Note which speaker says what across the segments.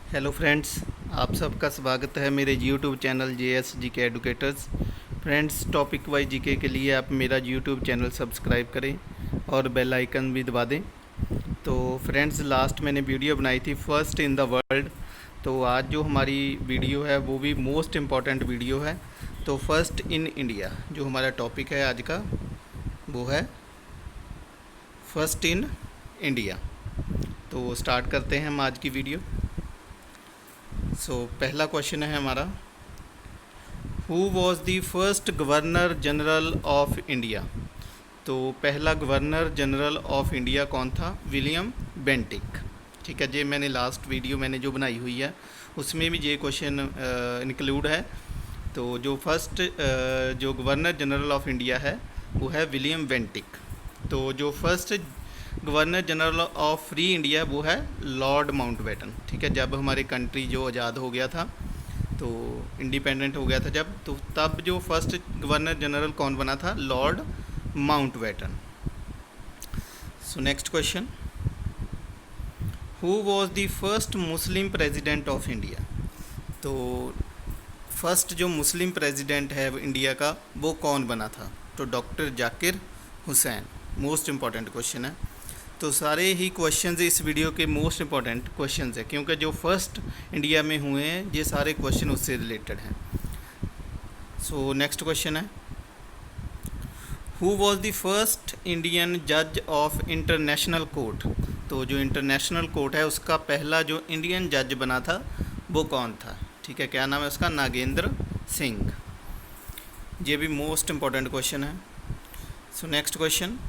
Speaker 1: Hello friends, आप सबका स्वागत है मेरे YouTube channel JS GK educators. Friends, topic wise GK के लिए आप मेरा यूट्यूब चैनल सब्सक्राइब करें और बेल आइकन भी दबा दें। तो फ्रेंड्स, लास्ट मैंने वीडियो बनाई थी फर्स्ट इन द वर्ल्ड। तो आज जो हमारी वीडियो है वो भी मोस्ट इम्पॉर्टेंट वीडियो है। तो फर्स्ट इन इंडिया जो हमारा टॉपिक है आज का वो है फर्स्ट इन इंडिया। तो स्टार्ट करते हैं हम आज की वीडियो। पहला क्वेश्चन है हमारा, who was the first governor general of India. तो पहला गवर्नर जनरल ऑफ इंडिया कौन था? William Bentinck. ठीक है, ये मैंने लास्ट वीडियो मैंने जो बनाई हुई है उसमें भी ये क्वेश्चन इंक्लूड है। तो जो फर्स्ट जो गवर्नर जनरल ऑफ इंडिया है वो है विलियम बेंटिक। तो जो first governor general of free India वो है लॉर्ड माउंटबेटन। ठीक है, जब हमारे कंट्री जो आज़ाद हो गया था, तो इंडिपेंडेंट हो गया था जब, तो तब जो फर्स्ट गवर्नर जनरल कौन बना था? Lord Mountbatten. So next question, who was the first Muslim president of India. तो फर्स्ट जो मुस्लिम प्रेसिडेंट है इंडिया का वो कौन बना था? तो doctor Zakir Hussain. Most important question है। तो सारे ही क्वेश्चंस इस वीडियो के मोस्ट इम्पॉर्टेंट क्वेश्चंस हैं, क्योंकि जो फर्स्ट इंडिया में हुए हैं ये सारे क्वेश्चन उससे रिलेटेड हैं। सो नेक्स्ट क्वेश्चन है, who was the first Indian जज ऑफ इंटरनेशनल कोर्ट। तो जो इंटरनेशनल कोर्ट है उसका पहला जो इंडियन जज बना था वो कौन था? ठीक है, क्या नाम है उसका? नागेंद्र सिंह। ये भी मोस्ट इम्पॉर्टेंट क्वेश्चन है। So next question,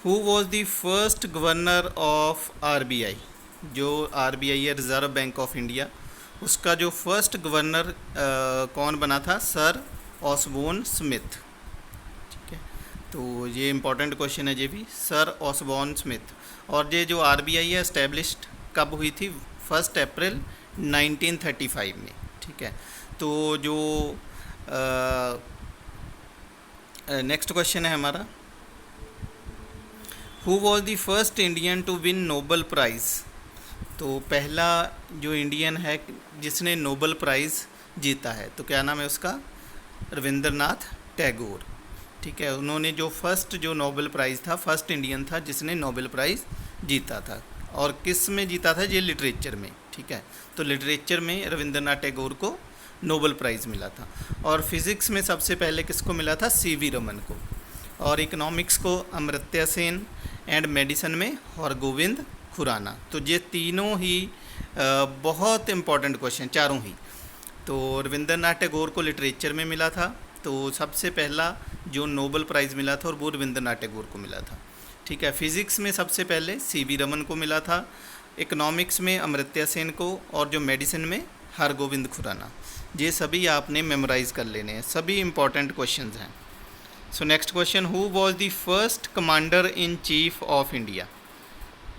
Speaker 1: who was the first governor of RBI। जो RBI है, रिज़र्व बैंक ऑफ इंडिया, उसका जो फर्स्ट गवर्नर कौन बना था? Sir Osborne Smith. ठीक है, तो ये इंपॉर्टेंट क्वेश्चन है ये भी, सर ऑसबोर्न स्मिथ। और ये जो RBI है इस्टेब्लिश्ड कब हुई थी? 1 अप्रैल 1935 में। ठीक है, तो जो नेक्स्ट क्वेश्चन है हमारा, who was the first Indian to win Nobel prize. तो पहला जो इंडियन है जिसने नोबल प्राइज़ जीता है, तो क्या नाम है उसका? रविंद्रनाथ टैगोर। ठीक है, उन्होंने जो फर्स्ट जो नोबल प्राइज़ था, फर्स्ट इंडियन था जिसने नोबल प्राइज़ जीता था। और किस में जीता था? ये लिटरेचर में। ठीक है, तो लिटरेचर में रविंद्रनाथ टैगोर को नोबल प्राइज़ मिला था। और फिज़िक्स में सबसे पहले किसको मिला था? CV रमन को। और इकोनॉमिक्स को अमर्त्य सेन, एंड मेडिसिन में हरगोविंद खुराना। तो ये तीनों ही बहुत इम्पॉर्टेंट क्वेश्चन, चारों ही। तो रविंद्रनाथ टैगोर को लिटरेचर में मिला था, तो सबसे पहला जो नोबल प्राइज़ मिला था और वो रविंद्रनाथ टैगोर को मिला था। ठीक है, फिज़िक्स में सबसे पहले CV रमन को मिला था, इकोनॉमिक्स में अमर्त्य सेन को, और जो मेडिसिन में हरगोविंद खुराना। ये सभी आपने मेमोराइज़ कर लेने हैं, सभी इम्पॉर्टेंट क्वेश्चंस हैं। So next question, who was the first commander in chief of India.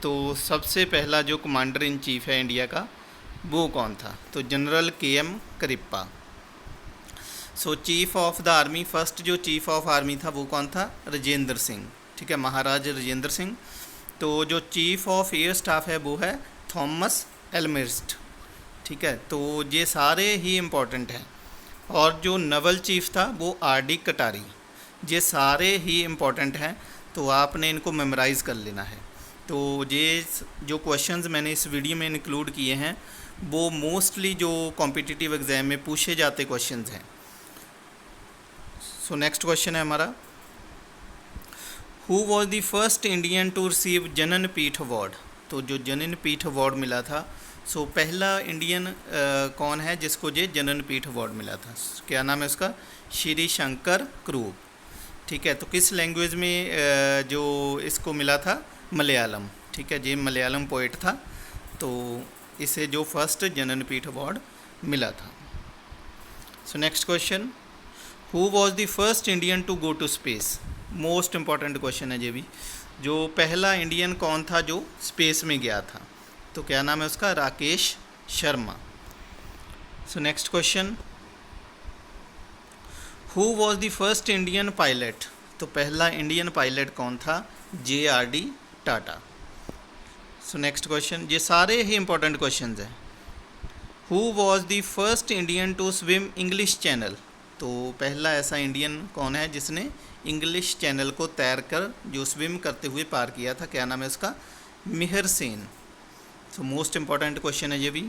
Speaker 1: तो सबसे पहला जो कमांडर इन चीफ है इंडिया का वो कौन था? तो general KM Cariappa. So chief of the army, first जो चीफ ऑफ आर्मी था वो कौन था? राजेंद्र सिंह। ठीक है, महाराज राजेंद्र सिंह। तो जो चीफ ऑफ एयर स्टाफ है वो है थॉमस एल्महर्स्ट। ठीक है, तो ये सारे ही इम्पोर्टेंट हैं। और जो नवल चीफ था वो RD कटारी। ये सारे ही इम्पॉर्टेंट हैं, तो आपने इनको मेमोराइज़ कर लेना है। तो ये जो क्वेश्चंस मैंने इस वीडियो में इंक्लूड किए हैं वो मोस्टली जो कॉम्पिटिटिव एग्ज़ाम में पूछे जाते क्वेश्चंस हैं। सो नेक्स्ट क्वेश्चन है हमारा, who was the first Indian to receive Jnanpith award. तो जो जनन पीठ अवार्ड मिला था, सो पहला इंडियन कौन है जिसको ये जनन पीठ अवार्ड मिला था? क्या नाम है उसका? श्री शंकर क्रूब। ठीक है, तो किस लैंग्वेज में जो इसको मिला था? मलयालम। ठीक है, ये मलयालम पोइट था, तो इसे जो फर्स्ट ज्ञानपीठ अवार्ड मिला था। So next question, who was the first Indian to go to space. Most important question है ये भी। जो पहला इंडियन कौन था जो स्पेस में गया था? तो क्या नाम है उसका? Rakesh Sharma. So next question, who was the first Indian pilot. तो पहला इंडियन पायलट कौन था? JRD Tata. So next question, ये सारे ही इंपॉर्टेंट क्वेश्चन हैं। Who was the first Indian to swim English channel? तो पहला ऐसा इंडियन कौन है जिसने इंग्लिश चैनल को तैर कर जो स्विम करते हुए पार किया था? क्या नाम है उसका? Mihir Sen. So most important question है ये भी।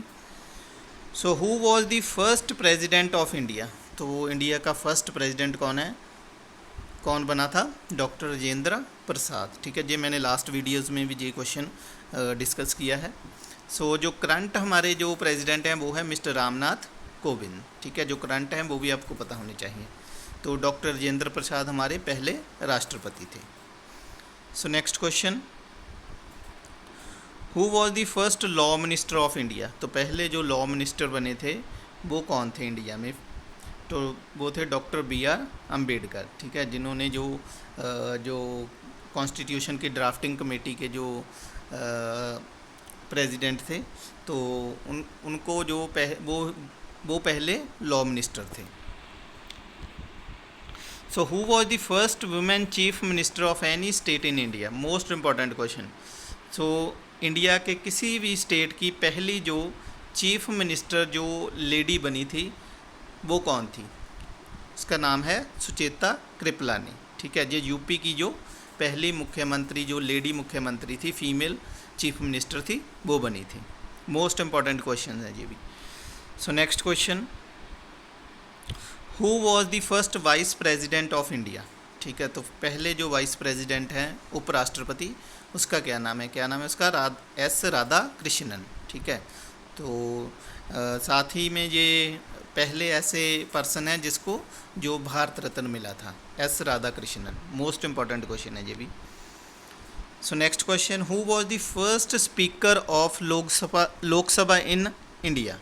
Speaker 1: So who was the first president of India? तो इंडिया का फर्स्ट प्रेजिडेंट कौन है, कौन बना था? डॉक्टर राजेंद्र प्रसाद। ठीक है, ये मैंने लास्ट वीडियोज़ में भी ये क्वेश्चन डिस्कस किया है। सो जो करंट हमारे जो प्रेसिडेंट हैं वो है मिस्टर रामनाथ कोविंद। ठीक है, जो करंट हैं वो भी आपको पता होने चाहिए। तो डॉक्टर राजेंद्र प्रसाद हमारे पहले राष्ट्रपति थे। सो next question, who was the first law minister of India? तो पहले जो लॉ मिनिस्टर बने थे वो कौन थे इंडिया में? तो वो थे डॉक्टर बी.आर. अम्बेडकर। ठीक है, जिन्होंने जो कॉन्स्टिट्यूशन की ड्राफ्टिंग कमेटी के जो प्रेसिडेंट थे, तो उनको जो वो पहले लॉ मिनिस्टर थे। So who was the first women chief minister of any state in India? Most important question. So India के किसी भी स्टेट की पहली जो चीफ मिनिस्टर जो लेडी बनी थी वो कौन थी? उसका नाम है सुचेता कृपलानी। ठीक है, ये यूपी की जो पहली मुख्यमंत्री जो लेडी मुख्यमंत्री थी, फीमेल चीफ मिनिस्टर थी, वो बनी थी। मोस्ट इम्पॉर्टेंट क्वेश्चन है ये भी। सो next question, who was the first vice president of India? ठीक है, तो पहले जो वाइस प्रेसिडेंट हैं उपराष्ट्रपति, उसका क्या नाम है? क्या नाम है उसका? एस राधाकृष्णन। ठीक है, तो साथ ही में ये पहले ऐसे पर्सन हैं जिसको जो भारत रत्न मिला था, S Radhakrishnan. Most important question है ये भी। सो next question, who was the first speaker of Lok Sabha in India?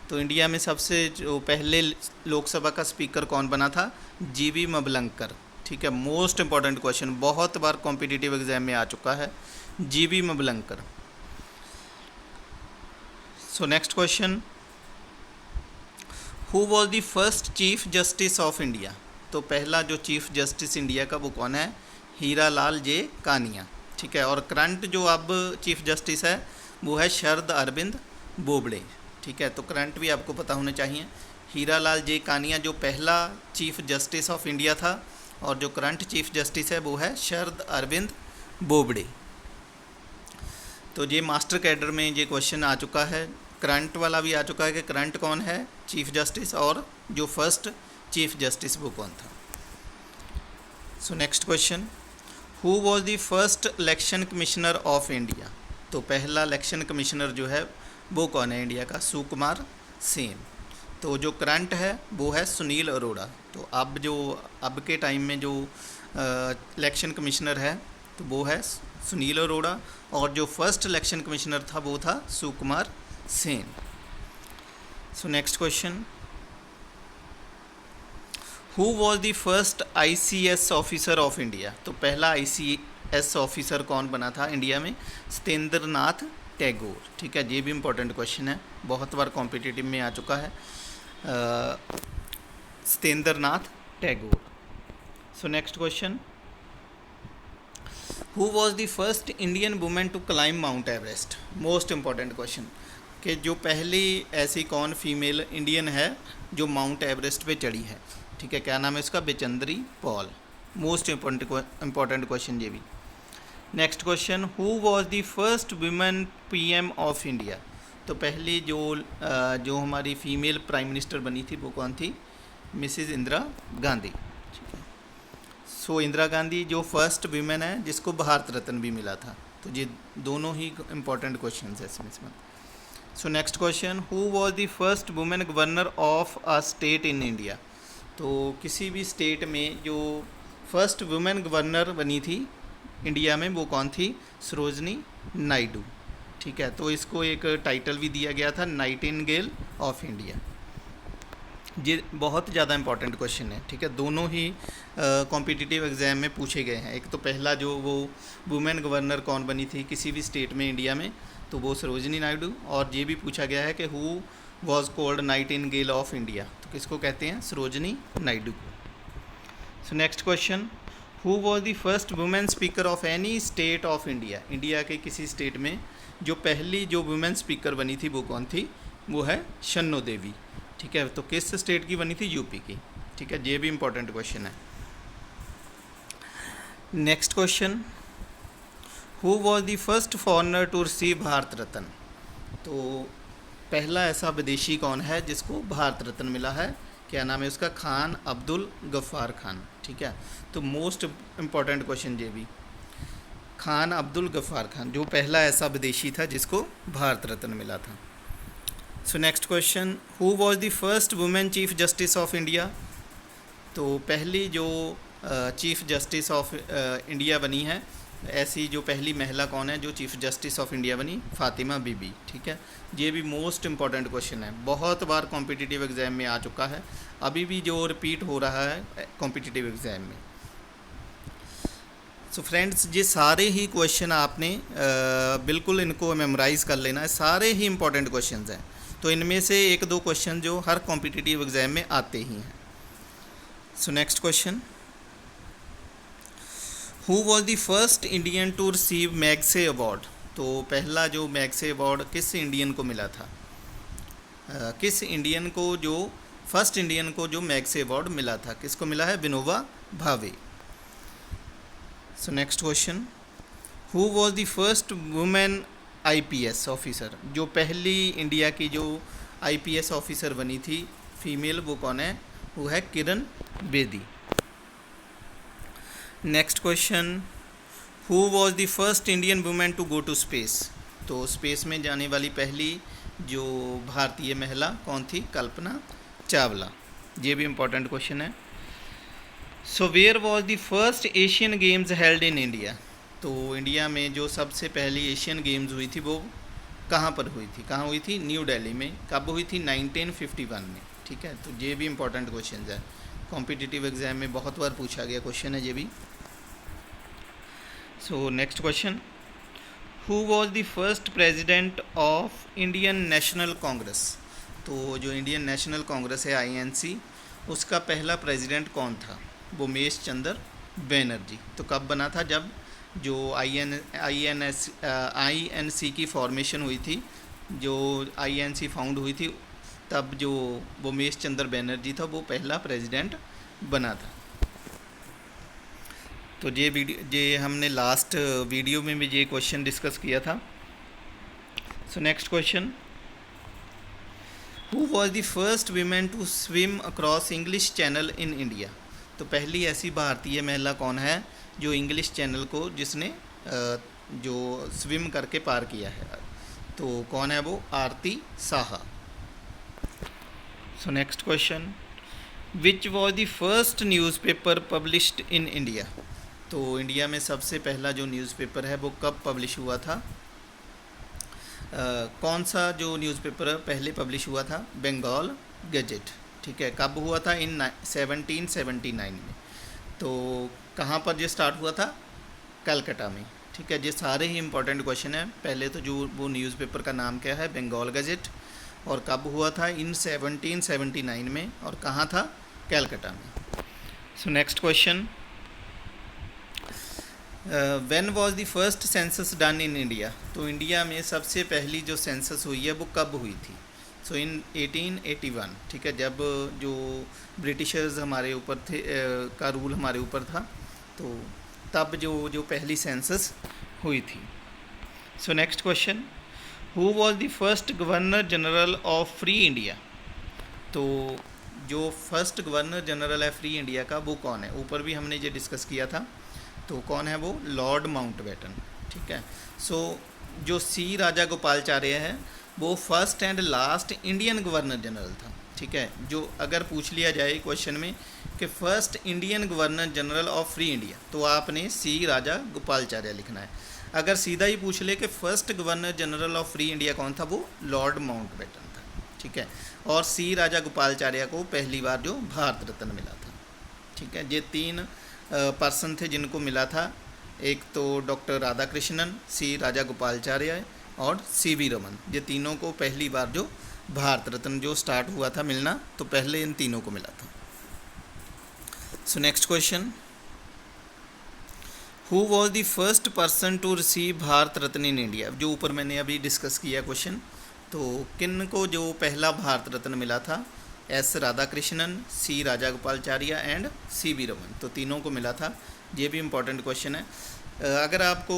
Speaker 1: तो इंडिया में सबसे जो पहले लोकसभा का स्पीकर कौन बना था? जी.वी. मबलंकर। ठीक है, मोस्ट इम्पॉर्टेंट क्वेश्चन, बहुत बार कॉम्पिटिटिव एग्जाम में आ चुका है, G V. Mavalankar. So next question, who was the first chief justice of India? तो पहला जो चीफ जस्टिस इंडिया का वो कौन है? हीरा लाल जे कानिया। ठीक है, और करंट जो अब चीफ जस्टिस है वो है शरद अरविंद बोबड़े। ठीक है, तो करंट भी आपको पता होने चाहिए। हीरा लाल जे कानिया जो पहला चीफ जस्टिस ऑफ इंडिया था, और जो करंट चीफ जस्टिस है वो है शरद अरविंद बोबड़े। तो ये मास्टर कैडर में ये क्वेश्चन आ चुका है, करंट वाला भी आ चुका है कि करंट कौन है चीफ जस्टिस, और जो फर्स्ट चीफ जस्टिस वो कौन था। So next question, who was the first election commissioner of India? तो पहला इलेक्शन कमिश्नर जो है वो कौन है इंडिया का? सुकुमार सेन। तो जो करंट है वो है सुनील अरोड़ा। तो अब के टाइम में जो इलेक्शन कमिश्नर है तो वो है सुनील अरोड़ा, और जो फर्स्ट इलेक्शन कमिश्नर था वो था Sukumar Sen. So next question, who was the first ICS officer of India? तो पहला ICS ऑफिसर कौन बना था इंडिया में? सत्येंद्र नाथ टैगोर। ठीक है, ये भी इम्पोर्टेंट क्वेश्चन है, बहुत बार कॉम्पिटिटिव में आ चुका है, Satyendra Nath Tagore. So next question, who was the first Indian women to climb Mount Everest? Most important question, कि जो पहली ऐसी कौन फीमेल इंडियन है जो माउंट एवरेस्ट पे चढ़ी है? ठीक है, क्या नाम है इसका? बेचंद्री पॉल। मोस्ट इम्पॉर्टेंट क्वेश्चन ये भी। Next question, who was the first women PM of India? तो पहली जो हमारी फीमेल प्राइम मिनिस्टर बनी थी वो कौन थी? मिसिज इंदिरा गांधी। ठीक है, सो इंदिरा गांधी जो फर्स्ट वुमेन है जिसको भारत रत्न भी मिला था। तो ये दोनों ही इम्पॉर्टेंट क्वेश्चन है इसमें। सो next question, who was the first women governor of a state in India? तो किसी भी स्टेट में जो फर्स्ट वुमेन गवर्नर बनी थी इंडिया में वो कौन थी? सरोजनी नायडू। ठीक है, तो इसको एक टाइटल भी दिया गया था नाइटिंगेल ऑफ इंडिया। ये बहुत ज़्यादा इंपॉर्टेंट क्वेश्चन है। ठीक है, दोनों ही कॉम्पिटिटिव एग्जाम में पूछे गए हैं। एक तो पहला जो वो वुमेन गवर्नर कौन बनी थी किसी भी स्टेट में इंडिया में, तो वो सरोजनी नायडू, और ये भी पूछा गया है कि who was called Nightingale of India? तो किसको कहते हैं? सरोजनी नायडू को। सो next question, who was the first women speaker of any state of India? India के किसी स्टेट में जो पहली जो वुमेन स्पीकर बनी थी वो कौन थी, वो है शन्नो देवी। ठीक है, तो किस स्टेट की बनी थी, यूपी की। ठीक है, ये भी इम्पोर्टेंट क्वेश्चन है। Next question, who was the first foreigner to receive Bharat Ratna. तो पहला ऐसा विदेशी कौन है जिसको भारत रत्न मिला है, क्या नाम है उसका, खान अब्दुल गफ्फार खान। ठीक है, तो मोस्ट इम्पॉर्टेंट क्वेश्चन ये भी, खान अब्दुल गफ्फार खान जो पहला ऐसा विदेशी था जिसको भारत रत्न मिला था। So next question, who was the first women chief justice of India. तो पहली जो चीफ जस्टिस ऑफ इंडिया बनी है, ऐसी जो पहली महिला कौन है जो चीफ जस्टिस ऑफ इंडिया बनी, फातिमा बीबी। ठीक है, ये भी मोस्ट इम्पॉर्टेंट क्वेश्चन है, बहुत बार कॉम्पिटिटिव एग्ज़ाम में आ चुका है, अभी भी जो रिपीट हो रहा है कॉम्पिटिटिव एग्ज़ाम में। सो फ्रेंड्स, ये सारे ही क्वेश्चन आपने बिल्कुल इनको मेमोराइज़ कर लेना है, सारे ही इम्पॉर्टेंट क्वेश्चन हैं। तो इनमें से एक दो क्वेश्चन जो हर कॉम्पिटिटिव एग्ज़ाम में आते ही हैं। So next question, who was the first Indian to receive Magsaysay award. तो पहला जो मैग्से अवार्ड किस इंडियन को मिला था, किस इंडियन को जो फर्स्ट इंडियन को जो मैग्से अवार्ड मिला था, किसको मिला है, विनोबा भावे। सो next question, who was the first women IPS officer. जो पहली इंडिया की जो आईपीएस ऑफिसर बनी थी फीमेल, वो कौन है, वो है Kiran Bedi. Next question, who was the first Indian women to go to space. तो स्पेस में जाने वाली पहली जो भारतीय महिला कौन थी, कल्पना चावला। ये भी इम्पोर्टेंट क्वेश्चन है। So where was the first Asian games held in India. तो इंडिया में जो सबसे पहली एशियन गेम्स हुई थी वो कहाँ पर हुई थी, कहाँ हुई थी, न्यू दिल्ली में। कब हुई थी, 1951 में। ठीक है, तो ये भी इम्पोर्टेंट क्वेश्चन है, कॉम्पिटिटिव एग्जाम में बहुत बार पूछा गया क्वेश्चन है ये भी। सो next question, who was the first president of Indian national Congress. तो जो इंडियन नेशनल कांग्रेस है INC, उसका पहला प्रेसिडेंट कौन था, उमेश चंद्र बनर्जी। तो कब बना था, जब जो INC की फॉर्मेशन हुई थी, जो INC फाउंड हुई थी, तब जो उमेश चंद्र बनर्जी था वो पहला प्रेसिडेंट बना था। तो ये हमने लास्ट वीडियो में भी ये क्वेश्चन डिस्कस किया था। So next question, who was the first women to swim across English channel in India. तो पहली ऐसी भारतीय महिला कौन है जो इंग्लिश चैनल को जिसने जो स्विम करके पार किया है, तो कौन है वो, Aarti Saha. So next question, which was the first newspaper published in India. तो इंडिया में सबसे पहला जो न्यूज़पेपर है वो कब पब्लिश हुआ था, कौन सा जो न्यूज़पेपर पहले पब्लिश हुआ था, बंगाल गजेट। ठीक है, कब हुआ था, इन 1779 में। तो कहाँ पर ये स्टार्ट हुआ था, कलकत्ता में। ठीक है, ये सारे ही इंपॉर्टेंट क्वेश्चन है। पहले तो जो वो न्यूज़पेपर का नाम क्या है, बंगाल गजेट, और कब हुआ था, इन 1779 में, और कहाँ था, कलकत्ता में। So next question, when was the first census done in India. तो इंडिया में सबसे पहली जो सेंसस हुई है वो कब हुई थी, सो इन 1881। ठीक है, जब जो ब्रिटिशर्स हमारे ऊपर थे का रूल हमारे ऊपर था, तो तब जो पहली सेंसस हुई थी। सो next question, who was the first governor general of free India. तो जो फर्स्ट गवर्नर जनरल है फ्री इंडिया का वो कौन है, ऊपर भी हमने ये डिस्कस किया था, तो कौन है वो, लॉर्ड माउंटबेटन। ठीक है, सो जो सी राजा गोपालचार्य है वो first and last Indian governor general था। ठीक है, जो अगर पूछ लिया जाए क्वेश्चन में कि first Indian governor general of free India, तो आपने सी राजा गोपालचार्य लिखना है। अगर सीधा ही पूछ ले कि first governor general of free India कौन था, वो लॉर्ड माउंटबेटन था। ठीक है, और सी राजा गोपालचार्य को पहली बार जो भारत रत्न मिला था। ठीक है, ये तीन पर्सन थे जिनको मिला था, एक तो डॉक्टर राधाकृष्णन, सी राजा गोपालचार्य और CV रमन। ये तीनों को पहली बार जो भारत रत्न जो स्टार्ट हुआ था मिलना, तो पहले इन तीनों को मिला था। So next question, who was the first person to receive Bharat Ratna in India, जो ऊपर मैंने अभी डिस्कस किया क्वेश्चन। तो किन को जो पहला भारत रत्न मिला था? S Radhakrishnan, C Raja Gopalachari and C V Raman, तो तीनों को मिला था। ये भी इम्पोर्टेंट क्वेश्चन है। अगर आपको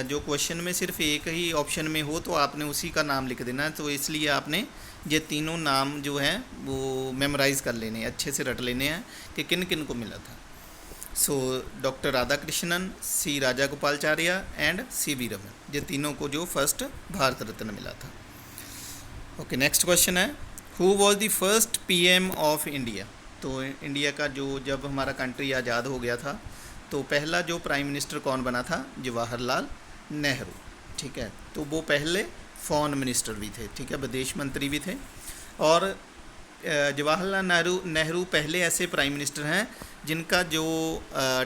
Speaker 1: जो क्वेश्चन में सिर्फ एक ही ऑप्शन में हो तो आपने उसी का नाम लिख देना है, तो इसलिए आपने ये तीनों नाम जो हैं वो मेमोराइज़ कर लेने हैं, अच्छे से रट लेने हैं कि किन किन को मिला था। So doctor Radhakrishnan, C Raja Gopalachari and C V Raman, ये तीनों को जो फर्स्ट भारत रत्न मिला था। ओके, नेक्स्ट क्वेश्चन है who was the first PM of India. तो इंडिया का जो जब हमारा कंट्री आज़ाद हो गया था तो पहला जो प्राइम मिनिस्टर कौन बना था? जवाहरलाल नेहरू। ठीक है, तो वो पहले फॉरेन मिनिस्टर भी थे, ठीक है, विदेश मंत्री भी थे। और जवाहरलाल नेहरू पहले ऐसे प्राइम मिनिस्टर हैं जिनका जो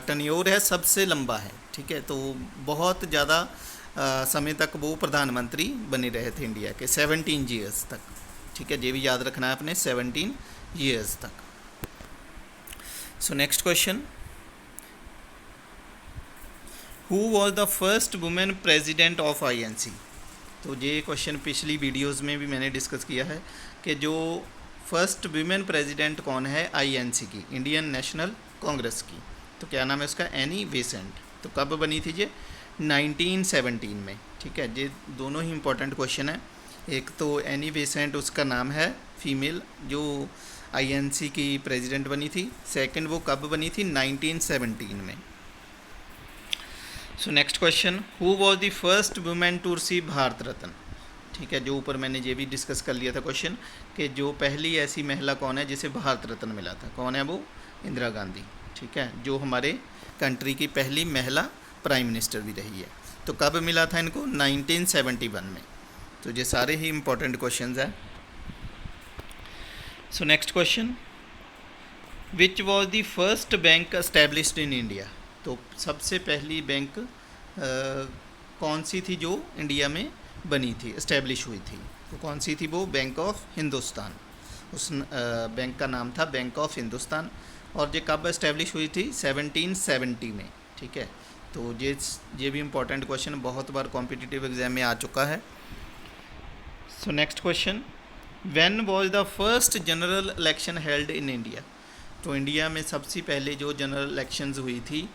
Speaker 1: टन्योर है सबसे लंबा है। ठीक है, तो बहुत ज़्यादा समय तक वो प्रधानमंत्री बने रहे थे इंडिया के, 17 ईयर्स तक। ठीक है, ये भी याद रखना है अपने, 17 ईयर्स तक। सो next question, who was the first women president of INC। तो ये क्वेश्चन पिछली वीडियोज़ में भी मैंने डिस्कस किया है कि जो फर्स्ट वुमेन प्रेसिडेंट कौन है INC की, इंडियन नेशनल कांग्रेस की, तो क्या नाम है उसका? Annie Besant. तो कब बनी थी ये? 1917 में। ठीक है, ये दोनों ही इंपॉर्टेंट क्वेश्चन है। एक तो एनी बेसेंट उसका नाम है, फीमेल जो INC की प्रेसिडेंट बनी थी। सेकंड वो कब बनी थी? 1917 में। So next question, who was the first women to receive Bharat Ratna. ठीक है, जो ऊपर मैंने ये भी डिस्कस कर लिया था क्वेश्चन कि जो पहली ऐसी महिला कौन है जिसे भारत रत्न मिला था, कौन है वो? इंदिरा गांधी। ठीक है, जो हमारे कंट्री की पहली महिला प्राइम मिनिस्टर भी रही है। तो कब मिला था इनको? 1971 में। तो ये सारे ही इंपॉर्टेंट क्वेश्चन हैं। So next question, which was the first bank established in India. तो सबसे पहली बैंक कौन सी थी जो इंडिया में बनी थी, एस्टेब्लिश हुई थी? तो कौन सी थी वो? Bank of Hindustan. उस बैंक का नाम था बैंक ऑफ हिंदुस्तान। और ये कब एस्टेब्लिश हुई थी? 1770 में। ठीक है, तो ये भी इम्पोर्टेंट क्वेश्चन बहुत बार कॉम्पिटिटिव एग्जाम में आ चुका है। So next question, when was the first general election held in India. तो इंडिया में सबसे पहले जो जनरल इलेक्शंस हुई थी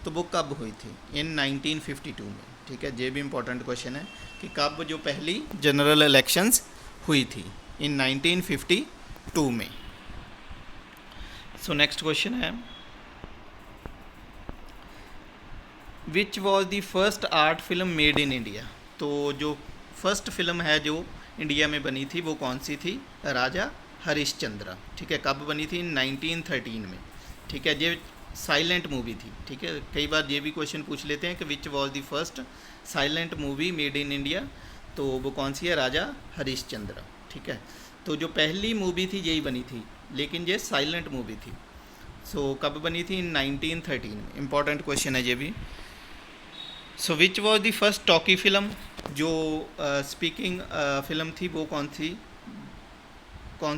Speaker 1: तो वो कब हुई थी? इन 1952 में। ठीक है, ये भी इम्पोर्टेंट क्वेश्चन है कि कब जो पहली जनरल इलेक्शंस हुई थी? इन 1952 में। सो नेक्स्ट क्वेश्चन है, विच was the first art film made in India. तो जो फर्स्ट फिल्म है जो इंडिया में बनी थी वो कौन सी थी? राजा हरिश्चंद्र। ठीक है, कब बनी थी? 1913 में। ठीक है, ये साइलेंट मूवी थी। ठीक है, कई बार ये भी क्वेश्चन पूछ लेते हैं कि विच was the first silent movie made in India, तो वो कौन सी है? राजा हरिश्चंद्र। ठीक है, तो जो पहली मूवी थी यही बनी थी, लेकिन ये साइलेंट मूवी थी। सो कब बनी थी? इन 1913 में। इंपॉर्टेंट क्वेश्चन है ये भी। So which was the first talkie film. जो स्पीकिंग फिल्म थी वो कौन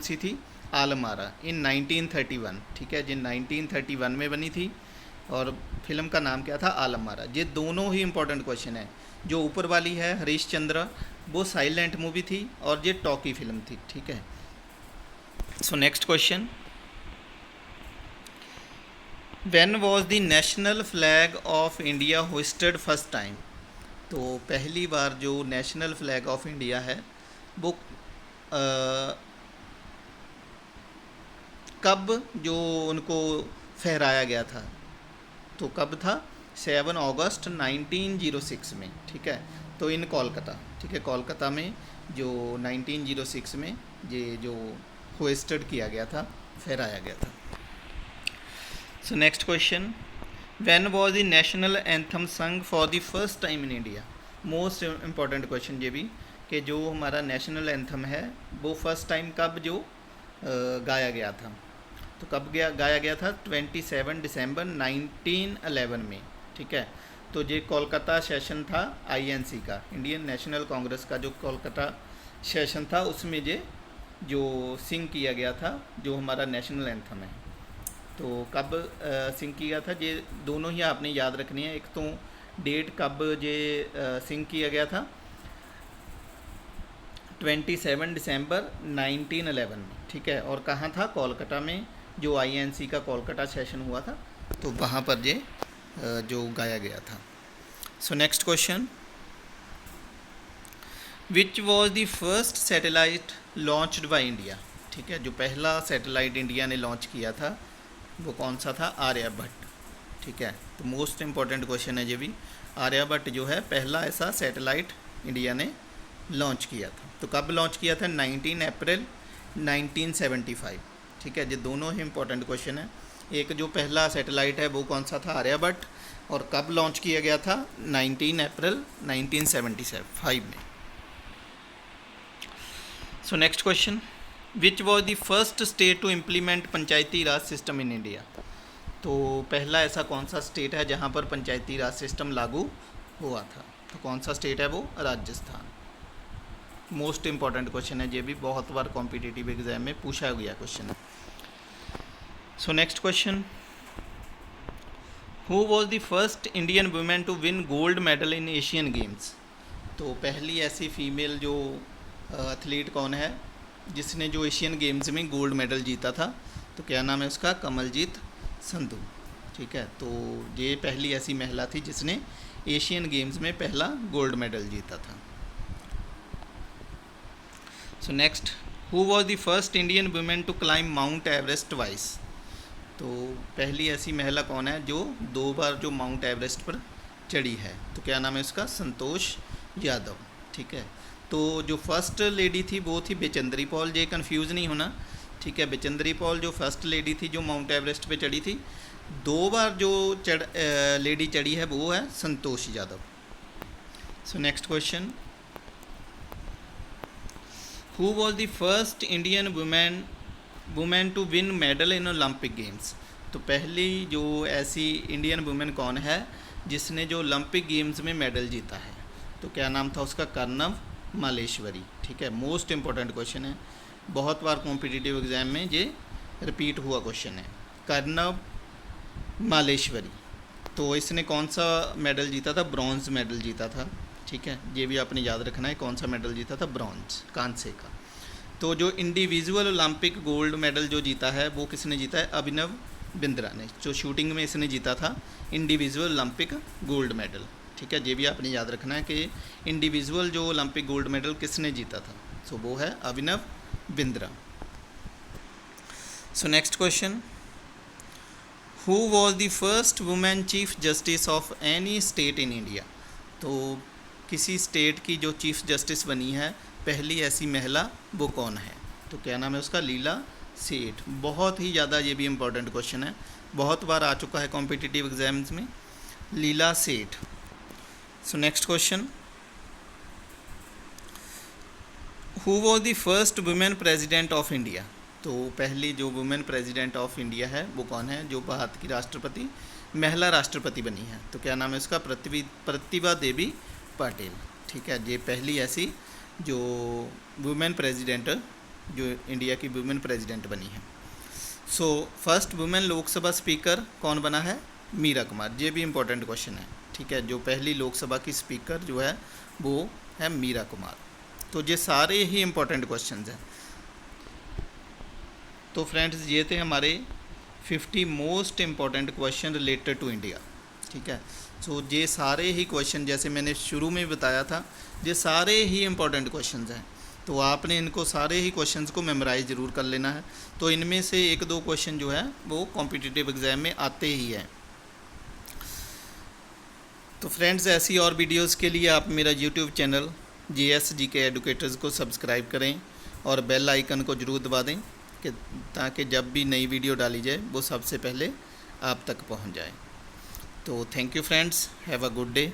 Speaker 1: सी थी? आलमारा, इन 1931। ठीक है, जिन 1931 में बनी थी और फिल्म का नाम क्या था? आलमारा। ये दोनों ही इंपॉर्टेंट क्वेश्चन है। जो ऊपर वाली है हरिश्चंद्र वो साइलेंट मूवी थी और ये टॉकी फिल्म थी। ठीक है, so next question, when was the national flag of India hoisted first time. तो पहली बार जो नेशनल फ्लैग ऑफ इंडिया है वो कब जो उनको फहराया गया था? तो कब था? 7 अगस्त 1906 में। ठीक है, तो इन कोलकाता। ठीक है, कोलकाता में जो 1906 में ये जो होइस्टेड किया गया था, फहराया गया था। So next question, when was the national anthem sung for the first time in India. Most important question ये भी कि जो हमारा नेशनल एंथम है वो फर्स्ट टाइम कब जो गाया गया था। तो कब गाया गया था? 27 दिसंबर 1911 में। ठीक है, तो ये कोलकाता सेशन था INC का, इंडियन नेशनल कांग्रेस का जो कोलकाता सेशन था उसमें ये जो सिंग किया गया था जो हमारा नेशनल एंथम है। तो कब सिंक किया था, ये दोनों ही आपने याद रखनी है। एक तो डेट कब ये सिंक किया गया था, 27 दिसंबर 1911 में, ठीक है। और कहाँ था, कोलकाता में, जो INC का कोलकाता सेशन हुआ था, तो वहाँ पर ये जो गाया गया था। So next question, which was the first satellite launched by India, ठीक है। जो पहला सैटेलाइट इंडिया ने लॉन्च किया था वो कौन सा था, आर्यभट्ट, ठीक है। तो मोस्ट इम्पॉर्टेंट क्वेश्चन है ये भी। आर्यभट्ट जो है पहला ऐसा सैटेलाइट इंडिया ने लॉन्च किया था। तो कब लॉन्च किया था, 19 अप्रैल 1975, ठीक है। ये दोनों ही इम्पोर्टेंट क्वेश्चन है। एक जो पहला सैटेलाइट है वो कौन सा था, आर्यभट्ट, और कब लॉन्च किया गया था, 19 अप्रैल 1975 में। So next question, which was the first state to implement Panchayati Raj system in India. तो पहला ऐसा कौन सा स्टेट है जहाँ पर पंचायती राज सिस्टम लागू हुआ था, तो कौन सा स्टेट है वो, राजस्थान। मोस्ट इम्पॉर्टेंट क्वेश्चन है ये भी, बहुत बार कॉम्पिटिटिव एग्जाम में पूछा गया क्वेश्चन है। So next question, who was the first Indian women to win gold medal in Asian games. तो पहली ऐसी फीमेल जो एथलीट कौन है जिसने जो एशियन गेम्स में गोल्ड मेडल जीता था, तो क्या नाम है उसका, कमलजीत संधू, ठीक है। तो ये पहली ऐसी महिला थी जिसने एशियन गेम्स में पहला गोल्ड मेडल जीता था। So next, who was the first Indian women to climb Mount Everest twice. तो पहली ऐसी महिला कौन है जो 2 बार जो माउंट एवरेस्ट पर चढ़ी है, तो क्या नाम है उसका, संतोष यादव, ठीक है। तो जो फर्स्ट लेडी थी वो थी बेचंद्री पॉल, ये कन्फ्यूज़ नहीं होना, ठीक है। बेचंद्री पॉल जो फर्स्ट लेडी थी जो माउंट एवरेस्ट पे चढ़ी थी, 2 बार जो लेडी चढ़ी है वो है Santosh Yadav. So next question, who was the first Indian women to win medal in Olympic games. तो पहली जो ऐसी इंडियन वुमेन कौन है जिसने जो ओलंपिक गेम्स में मेडल जीता है, तो क्या नाम था उसका, कर्णव मालेश्वरी, ठीक है। मोस्ट इम्पॉर्टेंट क्वेश्चन है, बहुत बार कॉम्पिटिटिव एग्जाम में ये रिपीट हुआ क्वेश्चन है, कर्णव मालेश्वरी। तो इसने कौन सा मेडल जीता था, ब्रॉन्ज मेडल जीता था, ठीक है। ये भी आपने याद रखना है, कौन सा मेडल जीता था, ब्रॉन्ज, कांसे का। तो जो इंडिविजुअल ओलंपिक गोल्ड मेडल जो जीता है वो किसने जीता है, अभिनव बिंद्रा ने, जो शूटिंग में इसने जीता था इंडिविजुअल ओलंपिक गोल्ड मेडल, ठीक है। ये भी आपने याद रखना है कि इंडिविजुअल जो ओलंपिक गोल्ड मेडल किसने जीता था, सो वो है Abhinav Bindra. So next question, who was the first women chief justice of any state in India. तो किसी स्टेट की जो चीफ जस्टिस बनी है पहली ऐसी महिला वो कौन है, तो क्या नाम है उसका, लीला सेठ। बहुत ही ज़्यादा ये भी इम्पोर्टेंट क्वेश्चन है, बहुत बार आ चुका है कॉम्पिटिटिव एग्जाम्स में, लीला सेठ। सो next question, who was the first women president of India. तो पहली जो वुमेन प्रेसिडेंट ऑफ इंडिया है वो कौन है, जो भारत की राष्ट्रपति महिला राष्ट्रपति बनी है, तो क्या नाम है उसका, प्रतिभा देवी पाटिल, ठीक है। ये पहली ऐसी जो वुमेन प्रेसिडेंट जो इंडिया की वुमेन प्रेसिडेंट बनी है। So first women Lok Sabha speaker कौन बना है, मीरा कुमार। ये भी इम्पोर्टेंट क्वेश्चन है, ठीक है। जो पहली लोकसभा की स्पीकर जो है वो है मीरा कुमार। तो ये सारे ही इम्पोर्टेंट क्वेश्चंस हैं। तो फ्रेंड्स ये थे हमारे 50 most important question related to India, ठीक है। सो ये सारे ही क्वेश्चन जैसे मैंने शुरू में बताया था, ये सारे ही इम्पॉर्टेंट क्वेश्चंस हैं। तो आपने इनको सारे ही क्वेश्चंस को मेमोराइज ज़रूर कर लेना है। तो इनमें से 1-2 क्वेश्चन जो है वो कॉम्पिटिटिव एग्ज़ाम में आते ही हैं। तो फ्रेंड्स ऐसी और वीडियोस के लिए आप मेरा YouTube channel GS GK educators को सब्सक्राइब करें और बेल आइकन को ज़रूर दबा दें कि ताकि जब भी नई वीडियो डाली जाए वो सबसे पहले आप तक पहुंच जाए। तो thank you friends, have a good day.